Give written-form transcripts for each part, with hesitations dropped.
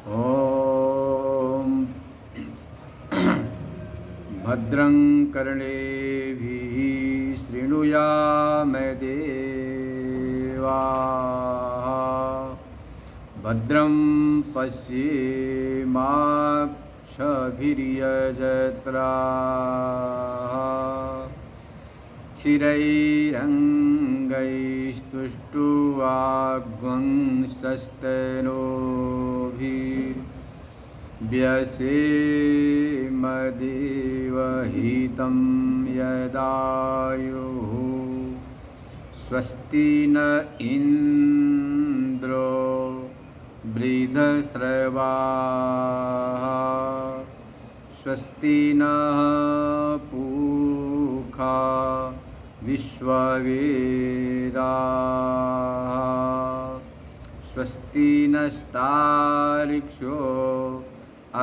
ॐ भद्रं कर्णेभिः शृणुयामदेवाः भद्रं पश्येमाक्षभिर्यजत्राः चिरैरङ्गैस्तुष्टुवाग्वंशस्तनूभिर्व्यसेमदेवहितं यदायुः स्वस्ति न इन्द्रो वृद्धश्रवाः स्वस्ति नः पूषा विश्ववेदाः स्वस्ति नस्तार्क्ष्यो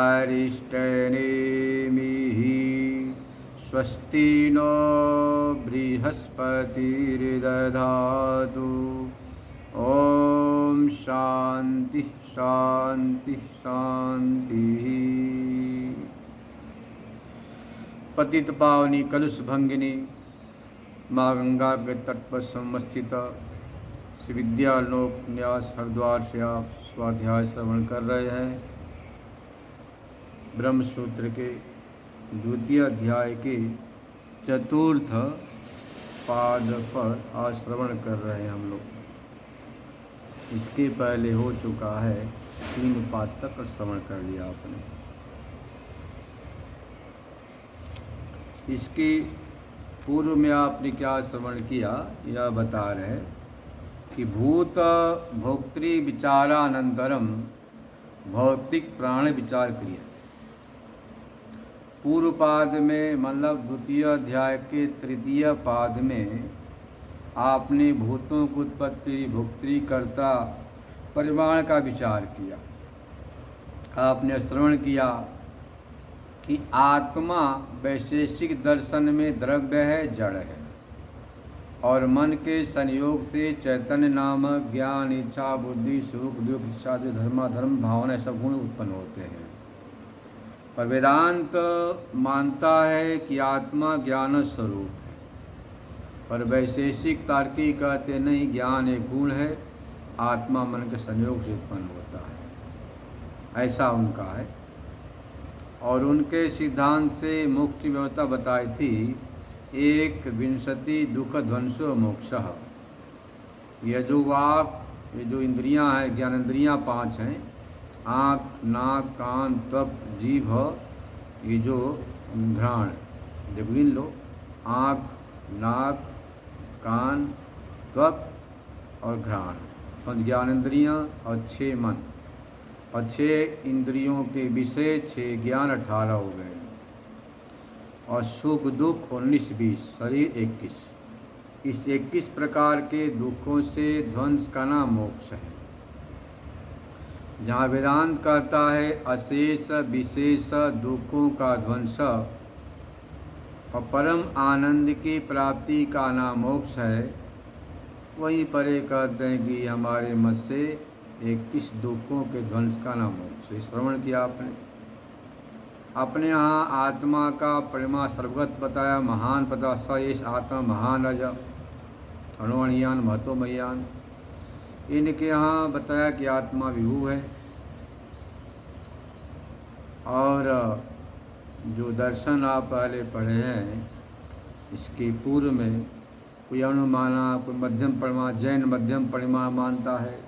अरिष्टनेमिः स्वस्ति नो बृहस्पतिर्दधातु ॐ शान्ति शान्ति शान्तिः। पतित पावनी कलुष भंगिनी माँ गंगा के तट पर समस्थित श्री विद्यालोक न्यास हरिद्वार से आप स्वाध्याय श्रवण कर रहे हैं। ब्रह्मसूत्र के द्वितीय अध्याय के चतुर्थ पाद पर आज श्रवण कर रहे हैं हम लोग। इसके पहले हो चुका है 3 पाद तक श्रवण कर लिया आपने। इसकी पूर्व में आपने क्या श्रवण किया यह बता रहे कि भूत भोक्तृ विचारानंतरम भौतिक प्राण विचार क्रिया। पूर्व पाद में मतलब द्वितीय अध्याय के तृतीय पाद में आपने भूतों की उत्पत्ति भोक्तृ कर्ता परिमाण का विचार किया। आपने श्रवण किया कि आत्मा वैशेषिक दर्शन में द्रव्य है, जड़ है, और मन के संयोग से चैतन्य नामक ज्ञान इच्छा बुद्धि सुख दुख इच्छादि धर्माधर्म भावना सब गुण उत्पन्न होते हैं। पर वेदांत मानता है कि आत्मा ज्ञान स्वरूप है, पर वैशेषिक तार्किक कहते नहीं, ज्ञान एक गुण है, आत्मा मन के संयोग से उत्पन्न होता है, ऐसा उनका है। और उनके सिद्धांत से मोक्ष की व्यवस्था बताई थी, 1 दुख ध्वंसो मोक्षः। यह जो वाक, ये जो इंद्रियां हैं, ज्ञानेंद्रियां 5 हैं, आँख नाक कान त्वक जीभ, ये जो घ्राण देखो इन लो, आँख नाक कान त्वक और घ्राण 5 ज्ञानेंद्रियां और 6 मन, और 6 इंद्रियों के विषय 6 ज्ञान 18 हो गए, और सुख दुख 19-20, शरीर 21। इस 21 प्रकार के दुखों से ध्वंस का नाम मोक्ष है। जहाँ वेदांत कहता है अशेष विशेष दुखों का ध्वंस और परम आनंद की प्राप्ति का नाम मोक्ष है, वहीं परे कहते हैं कि हमारे मत से 21 दुखों के ध्वंस का नाम मोक्ष। श्रवण किया आपने। अपने यहाँ आत्मा का परिमा सर्वगत बताया, महान पता स एष आत्मा महान रज अणुअणियान महत्वमयान। इनके यहाँ बताया कि आत्मा विभू है, और जो दर्शन आप पहले पढ़े हैं इसके पूर्व में कोई अणु माना, कोई मध्यम परिमा, जैन मध्यम परिमा मानता है,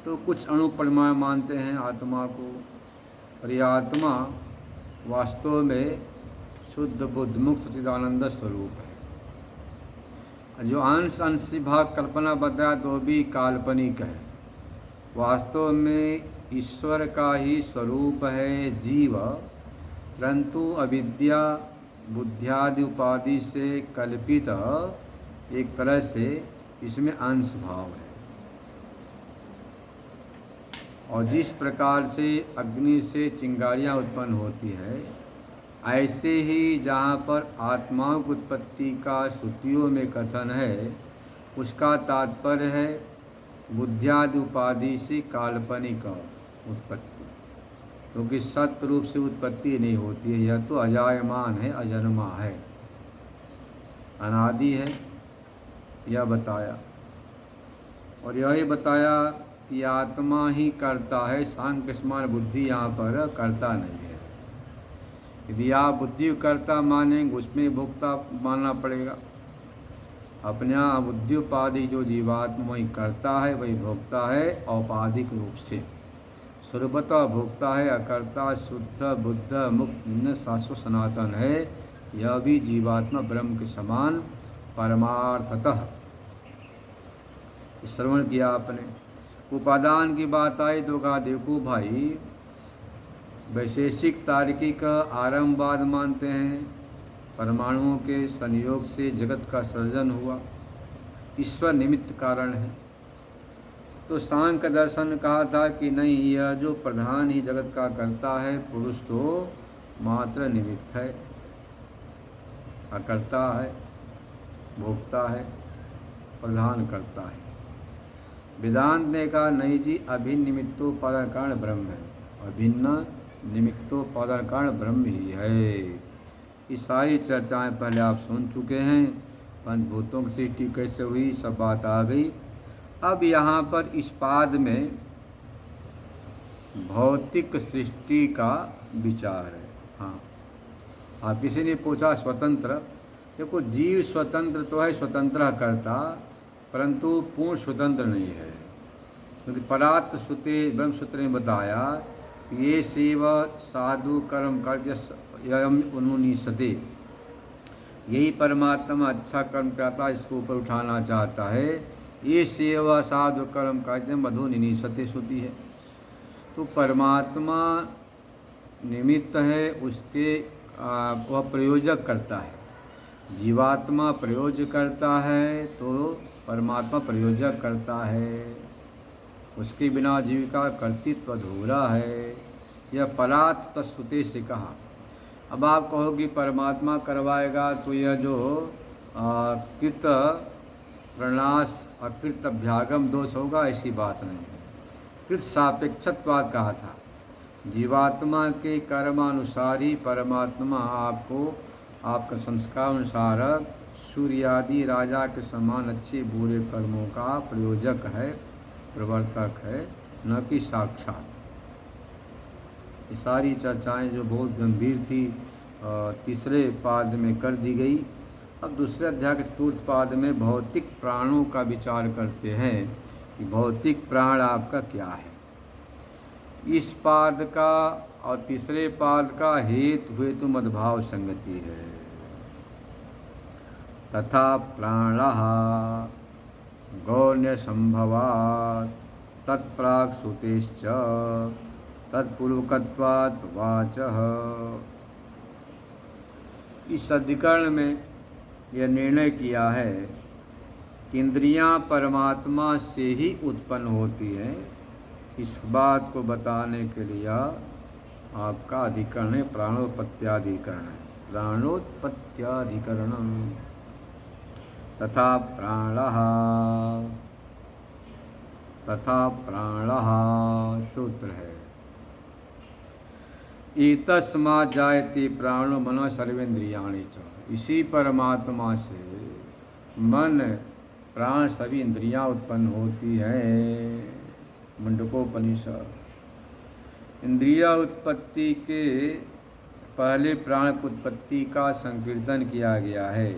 तो कुछ अणु परिमा मानते हैं आत्मा को। और यह आत्मा वास्तव में शुद्ध बुद्ध मुक्त सच्चिदानंद स्वरूप है। जो अंश अंश भाग कल्पना बताया तो भी काल्पनिक है, वास्तव में ईश्वर का ही स्वरूप है जीव, परंतु अविद्या बुद्ध्यादि उपाधि से कल्पित एक तरह से इसमें अंश भाव है। और जिस प्रकार से अग्नि से चिंगारियाँ उत्पन्न होती है, ऐसे ही जहाँ पर आत्माओं की उत्पत्ति का श्रुतियों में कथन है, उसका तात्पर्य है बुद्ध्यादि उपाधि से काल्पनिक उत्पत्ति, क्योंकि सत्य रूप से उत्पत्ति नहीं होती है। यह तो अजायमान है, अजन्मा है, अनादि है, यह बताया। और यही बताया कि आत्मा ही करता है, सांख्य समान बुद्धि यहाँ पर करता नहीं है। यदि आप बुद्धि करता मानेंगे उसमें भोक्ता मानना पड़ेगा। अपने यहाँ बुद्धि उपाधि जो जीवात्मा वही करता है, वही भोक्ता है औपाधिक रूप से। सर्वतः भोक्ता है, अकर्ता, शुद्ध, बुद्ध, मुक्त, शाश्वत, सनातन है। यह भी जीवात्मा ब्रह्म के समान परमार्थतः। श्रवण किया आपने। उपादान की बात आई तो कहा देखो भाई, वैशेषिक तार्किक आरंभवाद मानते हैं, परमाणुओं के संयोग से जगत का सृजन हुआ, ईश्वर निमित्त कारण है। तो सांख्य दर्शन कहा था कि नहीं, यह जो प्रधान ही जगत का करता है, पुरुष तो मात्र निमित्त है, अकर्ता है, भोक्ता है, प्रधान करता है। वेदांत ने कहा नहीं जी, अभिन्न निमित्तोपादान कारण ब्रह्म है, अभिन्न निमित्तोपादान कारण ब्रह्म ही है। ये सारी चर्चाएं पहले आप सुन चुके हैं। पंचभूतों की सृष्टि कैसे हुई, सब बात आ गई। अब यहाँ पर इस पाद में भौतिक सृष्टि का विचार है। हाँ, आप किसी ने पूछा स्वतंत्र, देखो जीव स्वतंत्र तो है, स्वतंत्र करता, परंतु पूर्ण स्वतंत्र नहीं है। क्योंकि परात्त श्रुते ब्रह्मसूत्र ने बताया ये सेवा साधु कर्म कार्यम उन्मुनिसते, यही परमात्मा अच्छा कर्म करता, इसको ऊपर उठाना चाहता है। ये सेवा साधु कर्म कार्यम मधु निनिसते श्रुति है। तो परमात्मा निमित्त है, उसके वह प्रयोजक करता है। जीवात्मा प्रयोज्य करता है तो परमात्मा प्रयोजक करता है। उसके बिना जीविका कर्तृत्व अधूरा है। यह परात् तत्श्रुते से कहा। अब आप कहोगे परमात्मा करवाएगा तो यह जो कृत प्रणाश अकृत अभ्यागम दोष होगा, ऐसी बात नहीं है। कृत सापेक्षत्वाद कहा था, जीवात्मा के कर्मानुसार ही परमात्मा आपको आपका संस्कार अनुसार सूर्यादि राजा के समान अच्छे बुरे कर्मों का प्रयोजक है, प्रवर्तक है, न कि साक्षात। ये सारी चर्चाएं जो बहुत गंभीर थी तीसरे पाद में कर दी गई। अब दूसरे अध्याय के चतुर्थ पाद में भौतिक प्राणों का विचार करते हैं कि भौतिक प्राण आपका क्या है। इस पाद का और तीसरे पाद का हेतु मद्भाव संगति है। तथा प्राणः गौण्य संभवात् तत्प्राक् श्रुतेश्च तत्पूर्वकत्वात् वाचः। इस अधिकरण में यह निर्णय किया है कि इंद्रियां परमात्मा से ही उत्पन्न होती हैं। इस बात को बताने के लिए आपका अधिकरण है प्राणोत्पत्त्याधिकरण है। प्राणोत्पत्त्याधिकरण तथा प्राणः सूत्र है। एतस्मात् जायते प्राणो मनः सर्वेन्द्रियाणि च। इसी परमात्मा से मन प्राण सभी इंद्रियां उत्पन्न होती हैं। मुंडकोपनिषद। इंद्रिया उत्पत्ति के पहले प्राण की उत्पत्ति का संकीर्तन किया गया है।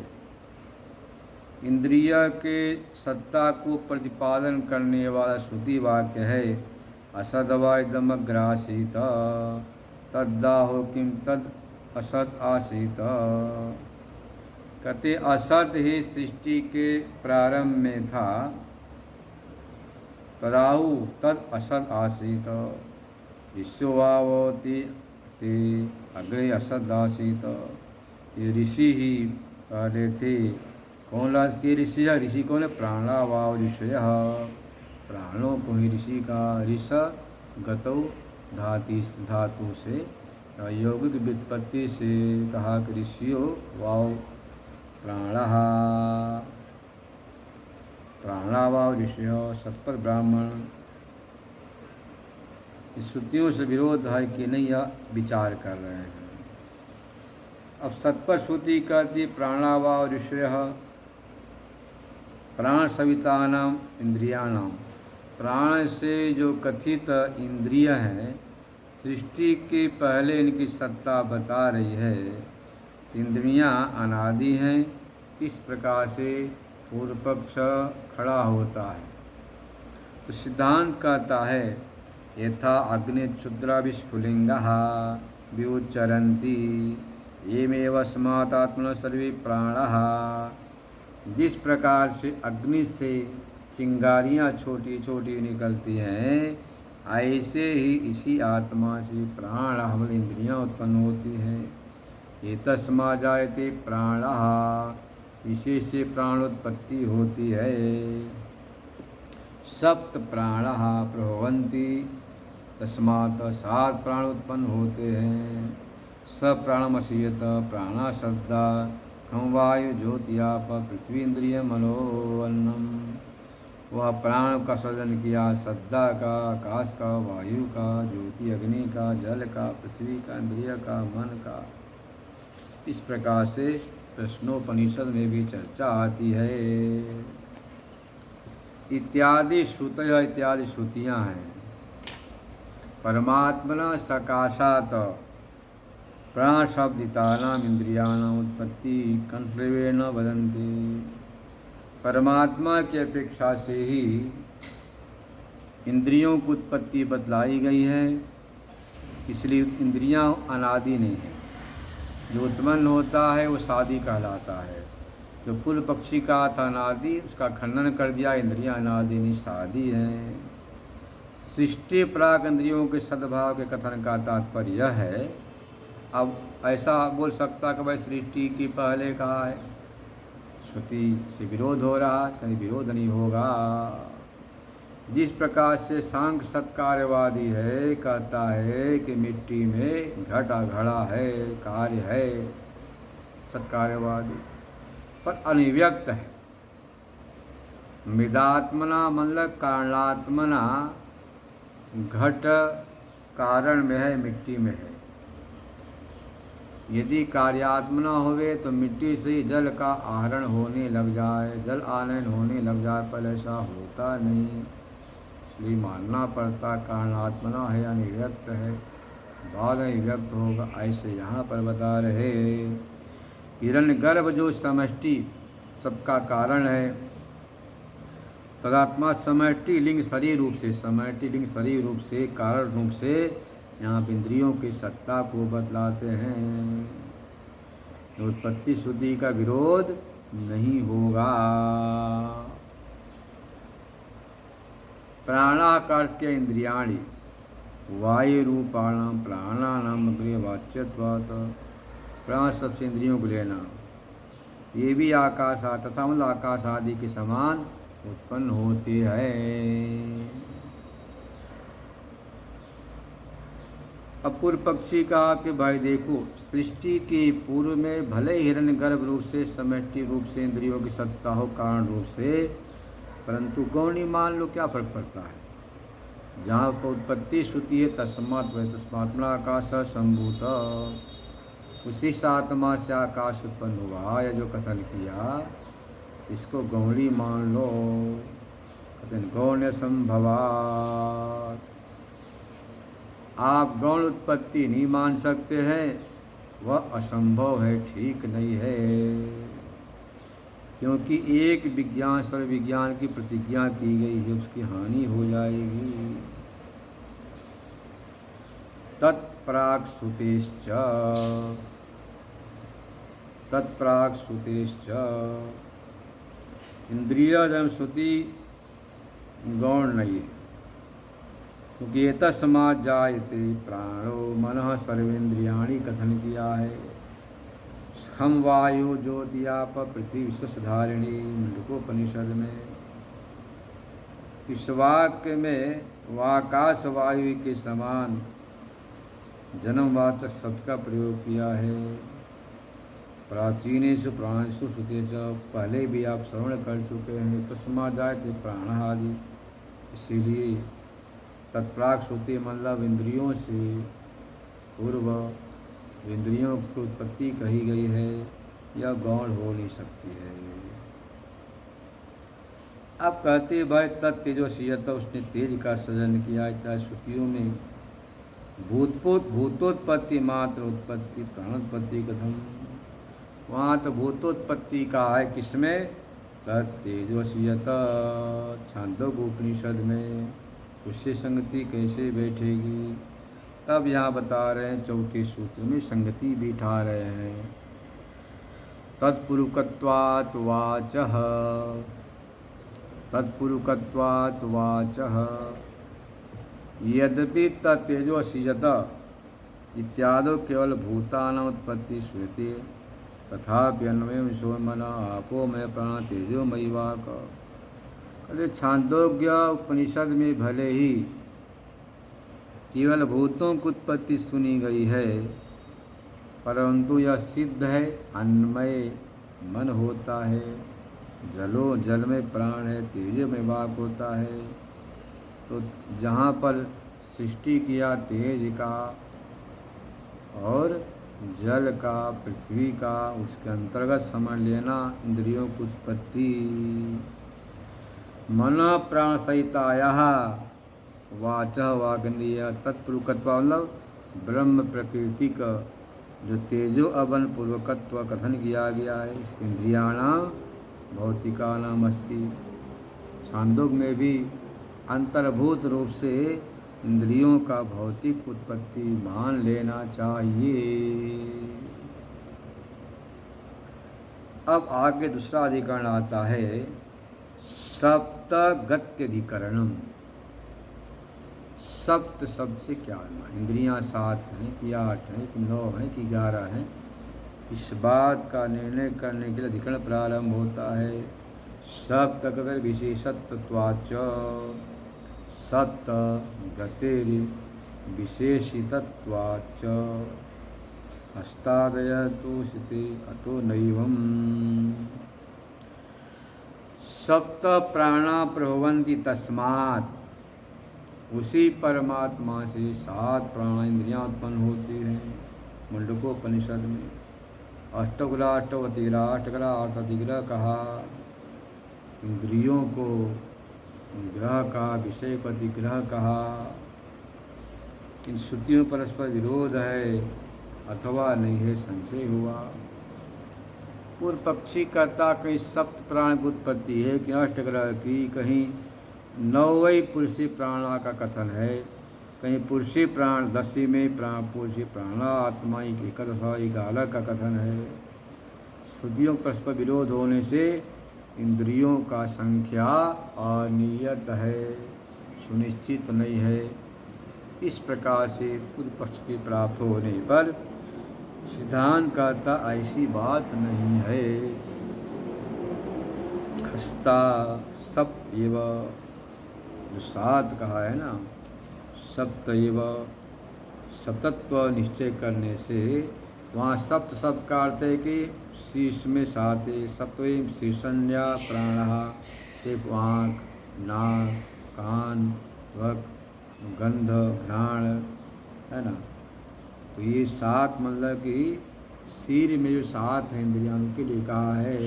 इंद्रिया के सत्ता को प्रतिपादन करने वाला श्रुति वाक्य है असदवा इदमग्रासीत तद्दाहो किम तद असत आसीत। कहते असत ही सृष्टि के प्रारंभ में था, तदाहु तद असत आसीत। ऋष्योवावती ते अग्रे असत आसीत। ये ऋषि ही पहले थे। कौन के ऋषि है? ऋषि कौन है? प्राणावाव ऋषय। प्राणों को ही ऋषि का ऋष गतौ धातु से यौगिक व्युत्पत्ति से कहा कि ऋषियो वाव प्राणः प्राणावा ऋषय सत्पर ब्राह्मण। इस श्रुतियों से विरोध है कि नहीं, यह विचार कर रहे हैं। अब सत्पर श्रुति कहती प्राणावा ऋषय प्राण सवितानाम इंद्रियाणाम। प्राण से जो कथित इंद्रिय हैं, सृष्टि के पहले इनकी सत्ता बता रही है। इंद्रियां अनादि हैं। इस प्रकार से पूर्व पक्ष खड़ा होता है। तो सिद्धांत कहता है यथा अग्नि क्षुद्रा विस्फुलिंगः व्युच्चरन्ति एमेव अस्मात्मनः सर्वे प्राणः। जिस प्रकार से अग्नि से चिंगारियाँ छोटी छोटी निकलती हैं, ऐसे ही इसी आत्मा से प्राण हमल इंद्रियाँ उत्पन्न होती हैं। ये तस्मा जायते प्राणः, इसी से प्राणोत्पत्ति होती है। सप्त प्राणः प्रभवन्ति, तस्मात् सात प्राण उत्पन्न होते हैं। स प्राणमसीयत प्राणा शब्दा हम वायु ज्योतियाप पृथ्वी इंद्रिय मनोन्नम। वह प्राण का सृजन किया, श्रद्धा का, आकाश का, वायु का, ज्योति अग्नि का, जल का, पृथ्वी का, इंद्रिय का, मन का। इस प्रकार से प्रश्नोपनिषद में भी चर्चा आती है। इत्यादि श्रुतयः इत्यादि श्रुतियाँ हैं। परमात्मना सकाशात प्राण शब्दितानाम इंद्रियाणाम उत्पत्ति कंठ्रेण वदन्ति। परमात्मा की अपेक्षा से ही इंद्रियों की उत्पत्ति बतलाई गई है, इसलिए इंद्रियां अनादि नहीं है। जो उत्पन्न होता है वो सादि कहलाता है। जो पूर्व पक्षी का था अनादि, उसका खंडन कर दिया, इंद्रियां अनादि नहीं सादि हैं। सृष्टि प्राक इंद्रियों के सद्भाव के कथन का तात्पर्य यह है। अब ऐसा बोल सकता कि भाई सृष्टि की पहले कहा है, श्रुति से विरोध हो रहा है, कहीं विरोध नहीं होगा। जिस प्रकार से सांख्य सत्कार्यवादी है, कहता है कि मिट्टी में घटा घड़ा है, कार्य है, सत्कार्यवादी, पर अनिव्यक्त है। मिदात्मना मतलब कारणात्मना, घट कारण में है, मिट्टी में है। यदि कार्यात्मना होवे तो मिट्टी से जल का आहरण होने लग जाए, जल आनयन होने लग जाए, पर ऐसा होता नहीं। इसलिए मानना पड़ता कारणात्मना है, यानी व्यक्त है, बाद में व्यक्त होगा। ऐसे यहाँ पर बता रहे हिरण्यगर्भ जो समष्टि सबका कारण है, तदात्मा समष्टि लिंग शरीर रूप से, समष्टि लिंग शरीर रूप से, कारण रूप से यहाँ इंद्रियों की सत्ता को बतलाते हैं। उत्पत्ति शुद्धि का विरोध नहीं होगा। प्राणा का अर्थ के इंद्रियाणि वायु रूपाणाम प्राणानाम अग्रे वाच्यत्वात्। प्राण सबसे इंद्रियों को लेना, ये भी आकाश तथा मतलब आकाश आदि के समान उत्पन्न होते हैं। अब पूर्व पक्षी कहा कि भाई देखो, सृष्टि के पूर्व में भले हिरण्यगर्भ रूप से, समष्टि रूप से इंद्रियों की सत्ता हो, कारण रूप से, परंतु गौणी मान लो, क्या फर्क पड़ता है। जहाँ पर उत्पत्ति श्रुति है तस्मात् वै तस्मात्मना आकाश संभूत, उसी आत्मा से आकाश उत्पन्न हुआ, या जो कथन किया इसको गौणी मान लो। गौण्य संभवात्। आप गौण उत्पत्ति नहीं मान सकते हैं, वह असंभव है, ठीक नहीं है। क्योंकि एक विज्ञान सर्व विज्ञान की प्रतिज्ञा की गई है, उसकी हानि हो जाएगी। तत्प्राक् श्रुतेश्च, तत्प्राक् श्रुतेश्च। इंद्रिय जन्म श्रुति गौण नहीं है, क्योंकि ये तस्मात् जायते प्राणो मनः सर्वेन्द्रियाणि कथन किया है। हम वायु ज्योतियाप पृथ्वी विश्वधारिणी मुंडकोपनिषद में। इस वाक्य में वाकाश वायु के समान जन्मवाचक शब्द का प्रयोग किया है। प्राचीनेषु प्राणेषु श्रुते च, पहले भी आप श्रवण कर चुके हैं। तस्मा जायते प्राण आदि, इसीलिए तत्प्राक श्रुति मतलब इंद्रियों से पूर्व इंद्रियों की उत्पत्ति कही गई है, यह गौण हो नहीं सकती है। अब कहते भाई तत्तेजोसीयत, उसने तेज का सृजन किया। चाहे श्रुतियों में भूतोत्पत्ति मात्र उत्पत्ति प्राणोत्पत्ति कथम, वहाँ तो भूतोत्पत्ति का है किसमें, तत्तेजोसीयत छांदोग्योपनिषद में, उससे संगति कैसे बैठेगी। तब यहाँ बता रहे हैं चौथे सूत्र में संगति बिठा रहे हैं। तत्पुरुकत्वात् वाचः, तत्पुरुकत्वात् वाचः यद्यपि तत्तेजोसीयत इत्यादि केवल भूतानां उत्पत्ति श्रूयते, तथापि अन्वयं सोमन आपो में प्राण तेजोमयी वाक। कहते छांदोग्य उपनिषद में भले ही केवल भूतों की उत्पत्ति सुनी गई है, परंतु यह सिद्ध है अन्नमय मन होता है, जल में प्राण है, तेज में वाक होता है। तो जहाँ पर सृष्टि किया तेज का और जल का, पृथ्वी का, उसके अंतर्गत समझ लेना इंद्रियों की उत्पत्ति। मन प्राण सहिताया वाचः वागंदीय तत्पुरुकत्व मतलब ब्रह्म प्रकृति का जो तेजो अवन पूर्वकत्व कथन किया गया है, इंद्रियाणां भौतिकानाम अस्ति। छांदोग में भी अंतर्भूत रूप से इंद्रियों का भौतिक उत्पत्ति मान लेना चाहिए। अब आगे दूसरा अधिकरण आता है सप्तगत्यधिकरणम। सप्त शब्द से क्या है, इंद्रियां 7 हैं कि 8 हैं कि 9 हैं कि 11 हैं, इस बात का निर्णय करने के लिए अधिकरण प्रारंभ होता है। सप्तगत विशेषत्वाच्च, सप्त गतिर विशेषितत्वाच्च, हस्तादय तो स्थिति अतो नैवम्। सप्त प्राणा प्रभवन्ति तस्मात्, उसी परमात्मा से 7 प्राण इंद्रियां उत्पन्न होती हैं। मुंडकोपनिषद में अष्टगुला अष्टवतिग्रह, अष्टगला अष्टधिग्रह कहा। इंद्रियों को ग्रह का, विषय को अधिग्रह कहा। इन श्रुतियों परस्पर विरोध है अथवा नहीं है, संशय हुआ। पूर्व पक्षी कहता कहीं सप्त प्राण की उत्पत्ति है कि अष्टग्रह की, कहीं 9वें पुरुषी प्राणा का कथन है, कहीं पुरुषी प्राण 10वें प्राण पुरुषी प्राणा आत्मा एकादश 11 का कथन है। श्रुतियों परस्पर विरोध होने से इंद्रियों का संख्या अनियत है, सुनिश्चित नहीं है। इस प्रकार से पूर्व पक्ष के प्राप्त होने पर सिद्धांत कहता ऐसी बात नहीं है। खस्ता सप्त एव, जो 7 कहा है ना, सप्त एव सप्तत्व निश्चय करने से वहाँ सप्त शब्द का अर्थ है कि शीर्ष में 7 है। सप्तवें शीर्षण्या प्राणः, एक आँख, नाक, कान, त्वक, गंध, घ्राण है ना। तो ये 7 मतलब कि सिर में जो 7 है इंद्रियां, उनके लिए कहा है।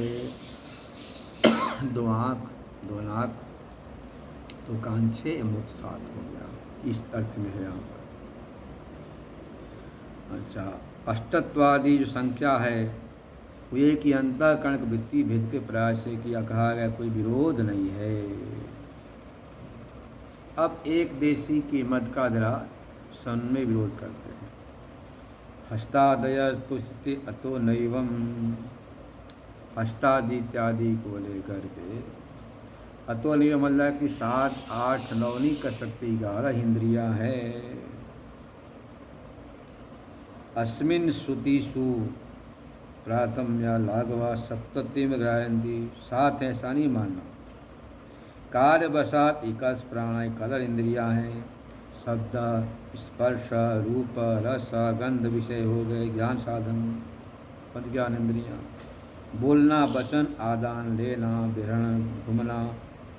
2 आँख, 2 नाक, 2 कान, 6 मुख 7 हो गया, इस अर्थ में है यहाँ पर। अच्छा, अष्टत्वादि जो संख्या है वो एक ही अंतःकरण की वृत्ति भेद के प्रयास से किया, कहा गया, कोई विरोध नहीं है। अब एक देशी की मत का जरा सन में विरोध करते हैं। हस्तादय तो स्थिति अतो नैवम, हस्तादि इत्यादि को लेकर के अतो नैवम मतलब कि 7, 8, 9 नहीं कर सकती, 11 इंद्रियां हैं। अस्मिन् श्रुतिषु प्राथम्या लाघवा सप्ततिम ग्राहयन्ति, 7 हैं ऐसा नहीं मानना। कार्यवशात 21 प्राण कलर इंद्रियां हैं। शब्द, स्पर्श, रूप, रस, गंध विषय हो गए ज्ञान साधन। पंच ज्ञान इंद्रियाँ। बोलना, वचन, आदान लेना, विहरण, घूमना,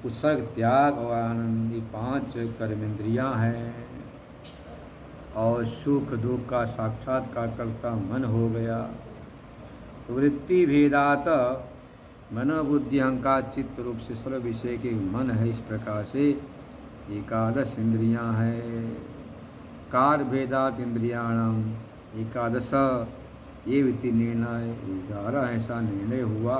उत्सर्ग, त्याग और आनंद, ये 5 कर्मेंद्रियाँ हैं। और सुख दुख का साक्षात्कार करता मन हो गया। तो वृत्ति भेदात मनोबुद्धि अहंकार चित्त रूप से सर्व विषय के मन है। इस प्रकार से 11 इंद्रियां हैं। कार भेदात इंद्रियाणाम 11 ये विधि निर्णय 11 ऐसा निर्णय हुआ।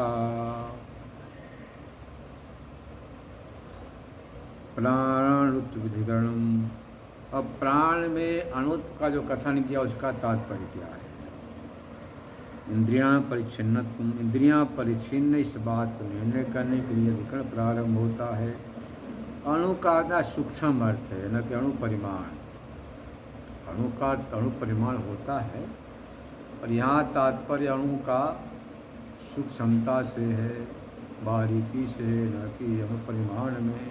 प्राणुत्विधिकरणम। अब प्राण में अणुत का जो कथन किया उसका तात्पर्य क्या है? इंद्रियां परिच्छिन्नत्व, इंद्रियां परिच्छिन्न, इस बात को निर्णय करने के लिए अधिकरण प्रारंभ होता है। अणु का सूक्ष्म अर्थ है, न कि अणु परिमाण। अणु का अणु परिमाण होता है और यहाँ तात्पर्य अणु का सूक्ष्मता से है, बारीकी से है, न कि अणु परिमाण में।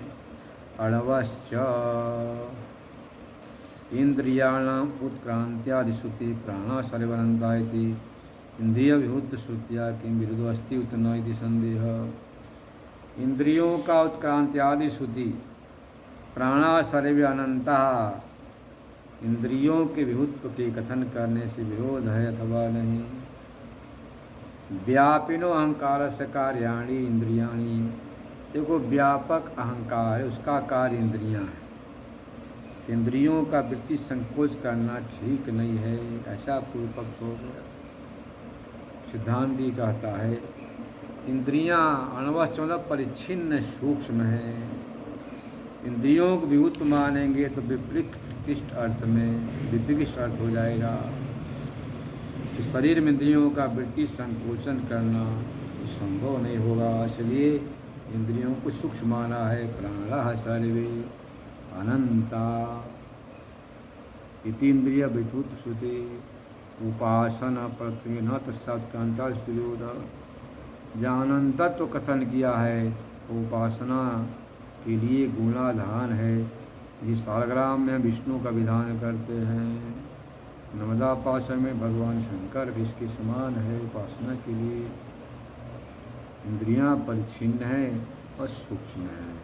अणवश्च इंद्रियाणाम उत्क्रांत्यादिश्रुति प्राणा सर्वनंता इति इंद्रिय विहुद्ध श्रुतिया किम विरुद्ध अस्ति उत न इति संदेह। इंद्रियों का उत्क्रांत्यादि श्रुति प्राणा सर्वे अनंता, इंद्रियों के विहुत्व के कथन करने से विरोध है अथवा नहीं। व्यापिनो अहंकार से कार्याणि इंद्रियाणि, देखो व्यापक अहंकार है, उसका कार्य इंद्रियां हैं। इंद्रियों का वृत्ति संकोच करना ठीक नहीं है, ऐसा पूर्व पक्ष हो गया। सिद्धांति कहता है इंद्रियां अणवश्च मतलब परिच्छिन्न सूक्ष्म है। इंद्रियों को विभुत मानेंगे तो विपरीत अर्थ में विपरीत अर्थ हो जाएगा। तो शरीर में इंद्रियों का वृत्ति संकोचन करना संभव नहीं होगा, इसलिए इंद्रियों को सूक्ष्म माना है। प्राणः सर्वे अनंता इति इंद्रिय विद्युत श्रुति उपासना प्रत्यय न तत्सात्कांता विरोध। जहाँ अनंतत्व कथन किया है उपासना के लिए गुणाधान है। ये सालग्राम में विष्णु का विधान करते हैं, नर्मदा पाशन में भगवान शंकर इसके समान है। उपासना के लिए इंद्रियां परिच्छिन्न हैं और सूक्ष्म हैं,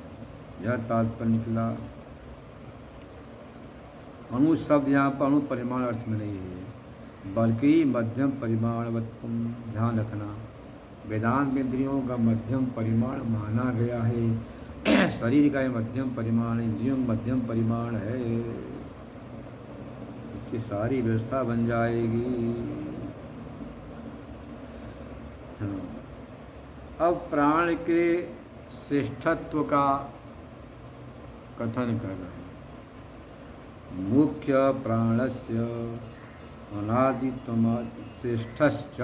यह तात्पर्य निकला। अणु शब्द यहाँ पर अणु परिमाण अर्थ में नहीं है, बल्कि मध्यम परिमाणवत्व। ध्यान रखना, वेदांत में इंद्रियों का मध्यम परिमाण माना गया है। शरीर का मध्यम परिमाण, इंद्रियों का मध्यम परिमाण है। इससे सारी व्यवस्था बन जाएगी। अब प्राण के श्रेष्ठत्व का कथन कर रहे हैं। मुख्य प्राणस्य अनादित्व श्रेष्ठश्च।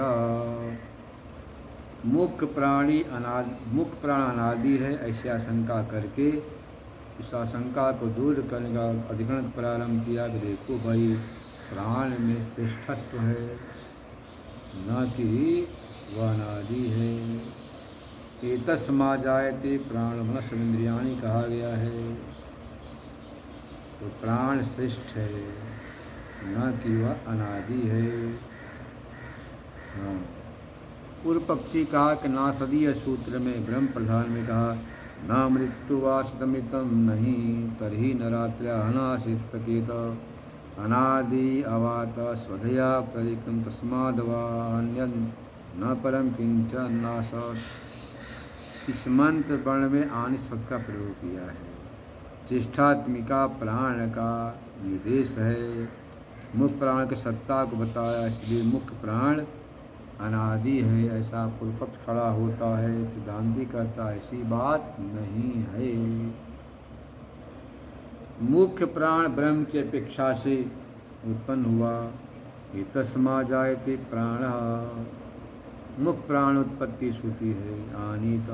मुख्य प्राण अनादि है, ऐसी आशंका करके इस आशंका को दूर करने का अधिकरण प्रारंभ किया कि देखो भाई प्राण में श्रेष्ठत्व है, न कि वह अनादि है। एतस्मा जायते प्राण मनस इंद्रियाणि कहा गया है, तो प्राण श्रेष्ठ है, न कि वह अनादि है। हाँ, पूर्व पक्षी कहा कि नासदीय सूत्र में ब्रह्म प्रधान में कहा न मृत्युवासतमितम नहीं तर्हि न रात्र्या अनाशित प्रकेत अनादि अवात स्वधया प्रलिकम तस्माद्वान्यन न परम किंचन नासत्। इस मंत्र वर्ण में आनि शब्द का प्रयोग किया है। ज्येष्ठात्मिका प्राण का निर्देश है। मुख्य प्राण की सत्ता को बताया, इसलिए मुख्य प्राण अनादि है, ऐसा पूर्व पक्ष खड़ा होता है। सिद्धांति कहता है ऐसी बात नहीं है। मुख्य प्राण ब्रह्म की अपेक्षा से उत्पन्न हुआ। एतस्मा जायते प्राण, मुख्य प्राण उत्पत्ति श्रुति है। आनीत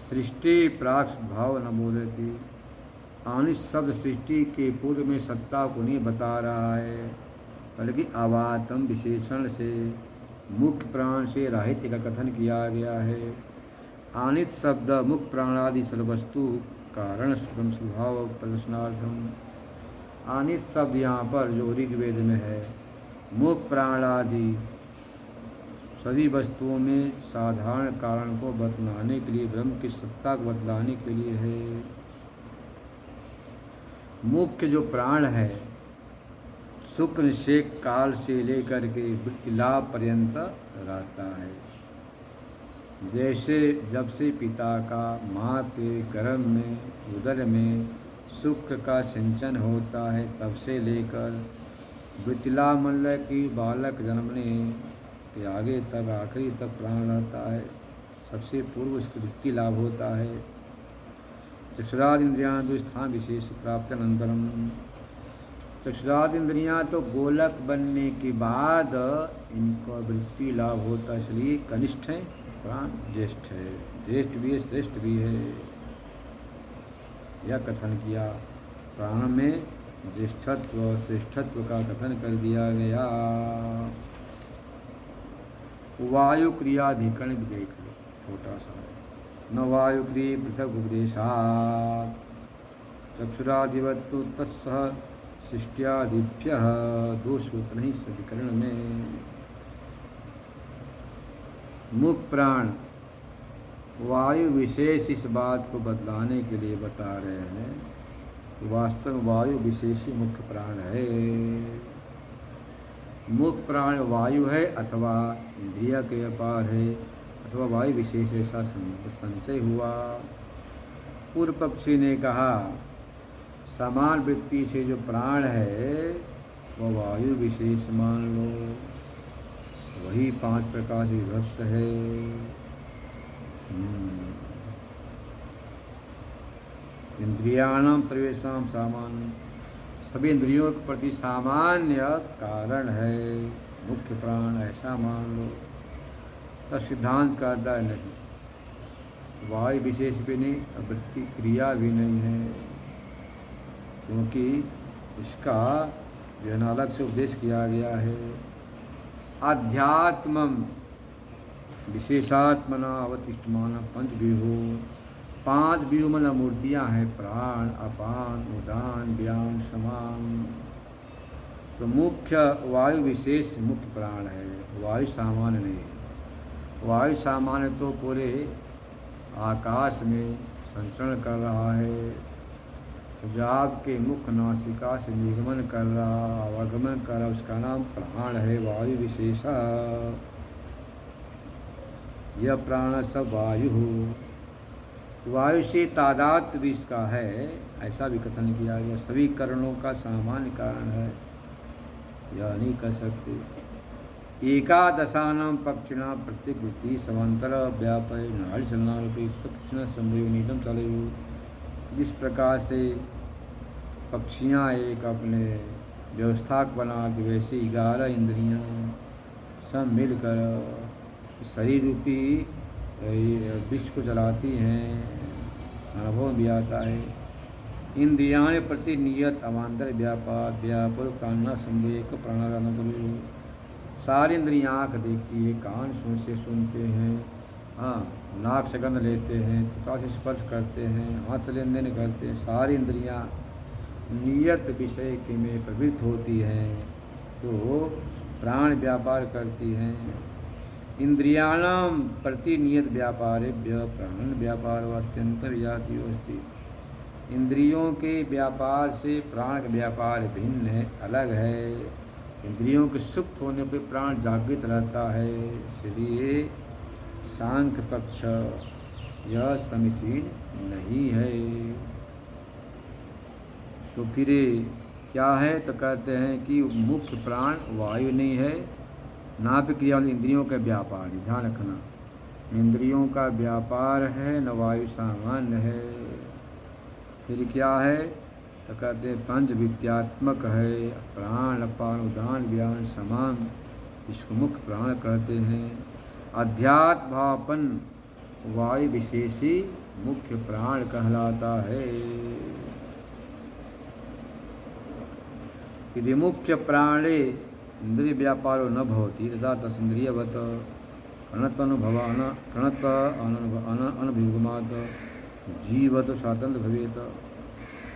सृष्टि प्राक भाव न बोधती। आनित शब्द सृष्टि के पूर्व में सत्ता को नहीं बता रहा है, बल्कि अवातम विशेषण से मुख्य प्राण से राहित्य का कथन किया गया है। आनित शब्द मुख्य प्राणादि सर्वस्तु कारण ब्रह्म स्वभाव प्रदर्शनार्थम। आनित शब्द यहाँ पर जो ऋग्वेद में है, मुख्य प्राणादि सभी वस्तुओं में साधारण कारण को बतलाने के लिए, ब्रह्म की सत्ता को बतलाने के लिए है। मुख्य जो प्राण है शुक्र निषेक काल से लेकर के वृत्ति लाभ पर्यंत रहता है। जैसे जब से पिता का माँ के गर्भ में उदर में शुक्र का सिंचन होता है तब से लेकर वृत्तिलाभ मंडल की बालक जन्मने के आगे तक आखिरी तक प्राण रहता है। सबसे पूर्व उसकी वृत्ति लाभ होता है। चक्षुरादि इंद्रियां दो स्थान विशेष प्राप्त अनंतरम, चक्षुरादि इंद्रियां तो गोलक बनने के बाद इनको वृत्ति लाभ होता है, इसलिए कनिष्ठ है प्राण, ज्येष्ठ है, ज्येष्ठ भी है श्रेष्ठ भी है। यह कथन किया। प्राण में ज्येष्ठत्व श्रेष्ठत्व का कथन कर दिया गया। वायु क्रियाधिकरण भी देख लो, छोटा सा न वायु क्रिय पृथक उपदेशात् चक्षुरादिवत्तु तत्सह शिष्ट्यादिभ्य, दो सूत्र नहीं अधिकरण में। मुख प्राण वायु विशेष इस बात को बतलाने के लिए बता रहे हैं। वास्तव में वायु विशेषी मुख्य प्राण है। मुख्य प्राण वायु है अथवा इंद्रिय के अपार है अथवा वायु विशेष, ऐसा संशय हुआ। पूर्व पक्षी ने कहा समान वृत्ति से जो प्राण है वह वायु विशेष मान लो, वही 5 प्रकार से विभक्त है। इंद्रियाणाम सर्वेषां सामान्य, सभी इंद्रियों के प्रति सामान्य कारण है मुख्य प्राण, ऐसा मान लो। तो सिद्धांत कहता है नहीं, वायु विशेष भी नहीं, वृत्ति क्रिया भी नहीं है, क्योंकि इसका जो है अलग से उपदेश किया गया है। अध्यात्मम विशेषात्मना अवतिष्ठमान पंचव्यूहो, 5 व्यूह मतलब मूर्तियाँ हैं, प्राण अपान उदान व्यान समान। तो मुख्य वायु विशेष मुख्य प्राण है, वायु सामान्य नहीं है। वायु सामान्य तो पूरे आकाश में संचरण कर रहा है, जो आपके मुख नासिका से निर्गमन कर रहा, आवागमन कर रहा, उसका नाम प्राण है, वायु विशेषा। यह प्राण सब वायु हो, वायु से तादात्म्य भी इसका है, ऐसा भी कथन किया गया। सभी करणों का सामान्य कारण है, यह नहीं कर सकते। एकादशानां पक्षिणां प्रत्येक वृत्ति समांतर व्यापय नाड़ी चलना रूपी पक्षिण संभव नीतम चलयु। जिस प्रकार से पक्षियाँ एक अपने व्यवस्था बना के वैसे 11 इंद्रियाँ सब मिलकर शरीर रूपी वृक्ष को चलाती हैं, अनुभव भी आता है। इंद्रियां प्रति नियत अवान्तर व्यापार व्यापुर कान्ना संवेक प्राणायाम करो। सारी इंद्रियाँ आँख देखती है, कान सुन से सुनते हैं, हाँ नाक से गंध लेते हैं, त्वचा से स्पर्श करते हैं, हाथ से लेन देन करते हैं। सारी इंद्रियाँ नियत विषय के में प्रवृत्त होती हैं तो प्राण व्यापार करती हैं। इंद्रियाणाम प्रति नियत व्यापारेभ्य प्राण व्यापार व अत्यंत विजाति अस्ति। इंद्रियों के व्यापार से प्राण का व्यापार भिन्न है, अलग है। इंद्रियों के सुप्त होने पर प्राण जागृत रहता है, इसलिए सांख्य पक्ष यह समीचीन नहीं है। तो फिर क्या है, तो कहते हैं कि मुख्य प्राण वायु नहीं है, ना भी क्रिया इंद्रियों का व्यापार, ध्यान रखना। इंद्रियों का व्यापार है, न वायु सामान्य है। फिर क्या है, तो कहते हैं पंच विद्यात्मक है, प्राण अपान उदान व्यान समान, इसको मुख्य प्राण कहते हैं। अध्यात्म भापन वायु विशेषी मुख्य प्राण कहलाता है। यदि मुख्य प्राणे इंद्रिय व्यापारो न भवति तदा तस्इंद्रियवत् कणतनुभवान कणत अनभिगमात् जीवत स्वातंत्र भवेत।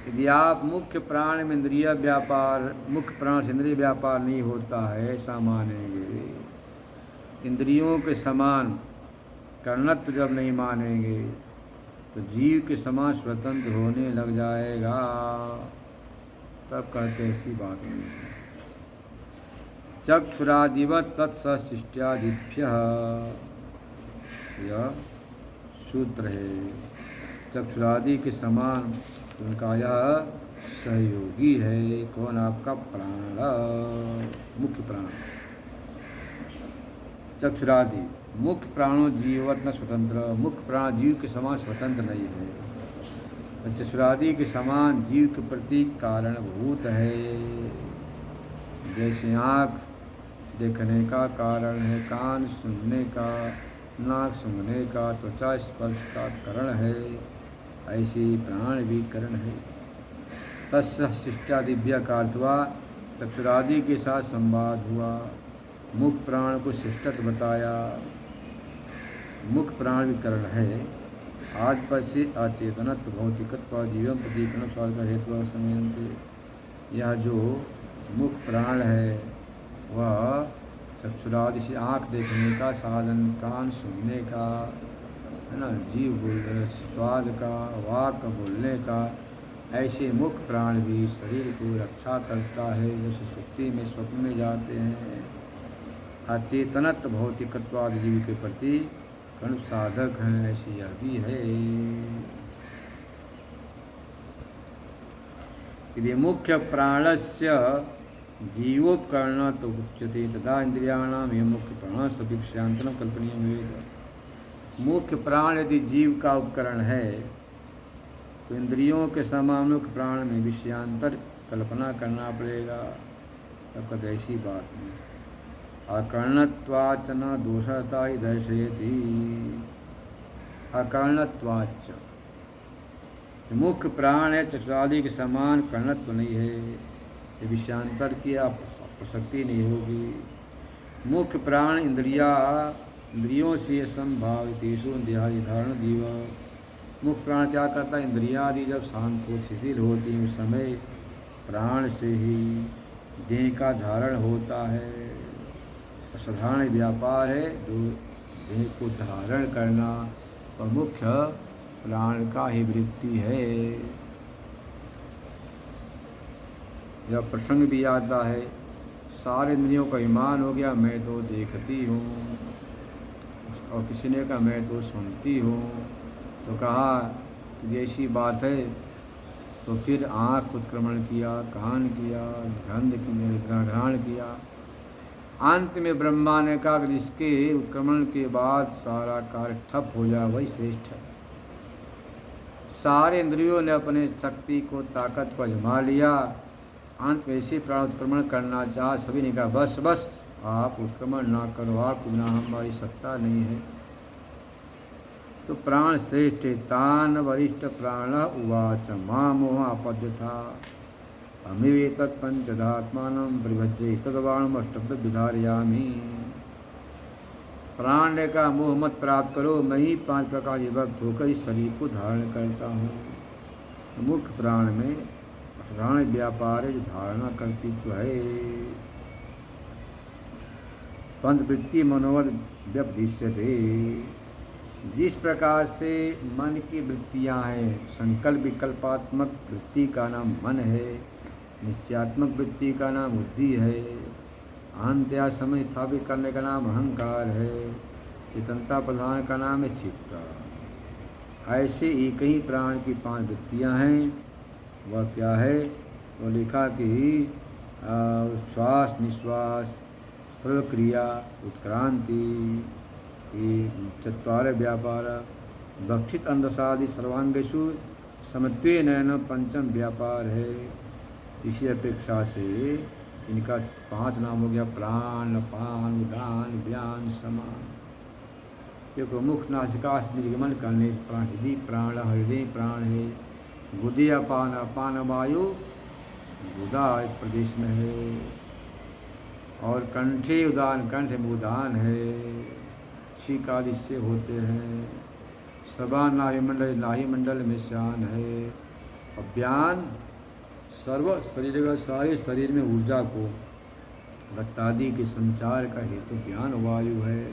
यदि आप मुख्य प्राण में इंद्रिय व्यापार, मुख्य प्राण से इंद्रिय व्यापार नहीं होता है ऐसा मानेंगे इंद्रियों के समान कर्णत्व जब नहीं मानेंगे तो जीव के समान स्वतंत्र होने लग जाएगा। तब कहते ऐसी बात नहीं है। चक्षुरादिवत तत्सशिष्ट्यादिभ्य, यह सूत्र है। चक्षुरादि के समान उनका यह सहयोगी है। कौन? आपका प्राण, मुख्य प्राण। चक्षुरादि मुख्य प्राणों जीववत न स्वतंत्र, मुख्य प्राण जीव के समान स्वतंत्र नहीं है। चक्षुरादि के समान जीव के प्रति कारणभूत है। जैसे आँख देखने का कारण है, कान सुनने का, नाक सूंघने का, त्वचा स्पर्श का करण है, ऐसे ही प्राण भी करण है। तस्य शिष्टादिभ्य का अर्थ हुआ चक्षुरादि के साथ संवाद हुआ, मुख्य प्राण को शिष्टत्व बताया। मुख्य प्राण भी करण है। आज पर से अचेतनत्व भौतिकत्व जीवन प्रतीकरण स्वाद का हेतु समयंते। यह जो मुख्य प्राण है वह चक्षुरादि से आँख देखने का साधन, कान सुनने का, है ना, जीव बोलने स्वाद का, वाक बोलने का, ऐसे मुख्य प्राण भी शरीर को रक्षा करता है। जैसे सुक्ति में स्वप्न में जाते हैं। अचेतनत्व भौतिकत्वादि जीव के प्रति कण साधक हैं, ऐसी यह भी है। यदि मुख्य प्राणस्य जीवोपकरण तो उच्यते तदा इंद्रियाणाम यह मुख्य प्राण सविषयांतरम कल्पनीय वेद। मुख्य प्राण यदि जीव का उपकरण है तो इंद्रियों के समान मुख्य प्राण में विषयांतर कल्पना करना पड़ेगा। तब कद ऐसी बात नहीं। अकर्णत्वाच न दोषता ही दर्शयति। अकर्णत्वाच मुख्य प्राण है, चक्षुरादि के समान कर्णत्व नहीं है। विषयांतर की प्रसक्ति नहीं होगी। मुख्य प्राण इंद्रियों से संभावितेषु देहादि धारण जीव। मुख्य प्राण क्या करता है? इंद्रियादि जब शांत को शिथिल होती है उस समय प्राण से ही देह का धारण होता है। साधारण व्यापार है जो देह को धारण करना, और मुख्य प्राण का ही वृत्ति है। यह प्रसंग भी आता है, सारे इंद्रियों का ईमान हो गया, मैं तो देखती हूँ, और किसी ने कहा मैं तो सुनती हूँ। तो कहा जैसी बात है तो फिर आँख उत्क्रमण किया, कान किया, घ्राण किया। अंत में ब्रह्मा ने कहा कि जिसके उत्क्रमण के बाद सारा कार्य ठप हो जाए वही श्रेष्ठ है। सारे इंद्रियों ने अपने शक्ति को, ताकत को आजमा लिया। अंत में ऐसे प्राण उत्क्रमण करना चाह, सभी ने कहा बस बस आप उत्क्रमण ना करो, आपको बिना हमारी सत्ता नहीं है। तो प्राण श्रेष्ठ तान वरिष्ठ प्राण उवाच मां मोह आपद्य था अमिवे तत्पंचधात्मानं परिभज्य तदवाणम अष्टभ्य विधारयामि। प्राण ने कहा मोह मत प्राप्त करो, मैं ही 5 प्रकार विभक्त होकर इस शरीर को धारण करता हूँ। मुख्य प्राण में प्राण व्यापार जो धारणा कर्तृत्व है। पंचवृत्ति मनोवद व्यपदिश्यते। जिस प्रकार से मन की वृत्तियाँ हैं, संकल्प विकल्पात्मक वृत्ति का नाम मन है, निश्चयात्मक वृत्ति का नाम बुद्धि है, अहंत्या समय स्थापित करने का नाम अहंकार है, चेतनता प्रधान का नाम है चित्त। ऐसे एक ही प्राण की 5 वृत्तियाँ हैं। वह क्या है? वो लिखा कि श्वास निश्वास, सर्वक्रिया, उत्क्रांति, चत्वार व्यापार, भक्षित अंधसादि सर्वांगेषु समत्वे नयन पंचम व्यापार है। इसी अपेक्षा से इनका 5 नाम हो गया प्राण, अपान, उदान, व्यान, समान। देखो मुख नासिका से निर्गमन करने प्राण, हृदय प्राण है। गुदे अपान, अपान वायु गुदा एक प्रदेश में है। और कंठे उदान, कंठ में उदान है, छीक आदि से होते हैं। सबा नाभिमंडल, नाभिमंडल में शान है। और व्यान सर्व शरीर का, सारे शरीर में ऊर्जा को रक्तादि के संचार का हेतु ज्ञान वायु है।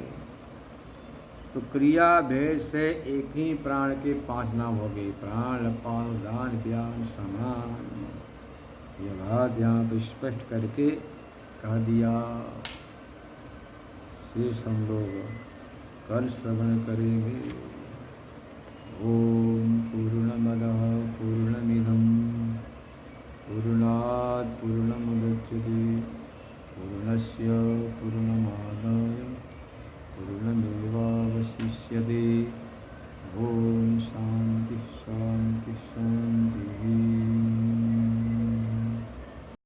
तो क्रिया भेद से एक ही प्राण के 5 नाम हो गए, प्राण, अपान, उदान, व्यान, समान। यह बात यहाँ पर स्पष्ट करके कह दिया। शेष हम लोग कल श्रवण करेंगे। ओम पूर्णमदः पूर्णमिदं पूर्णात्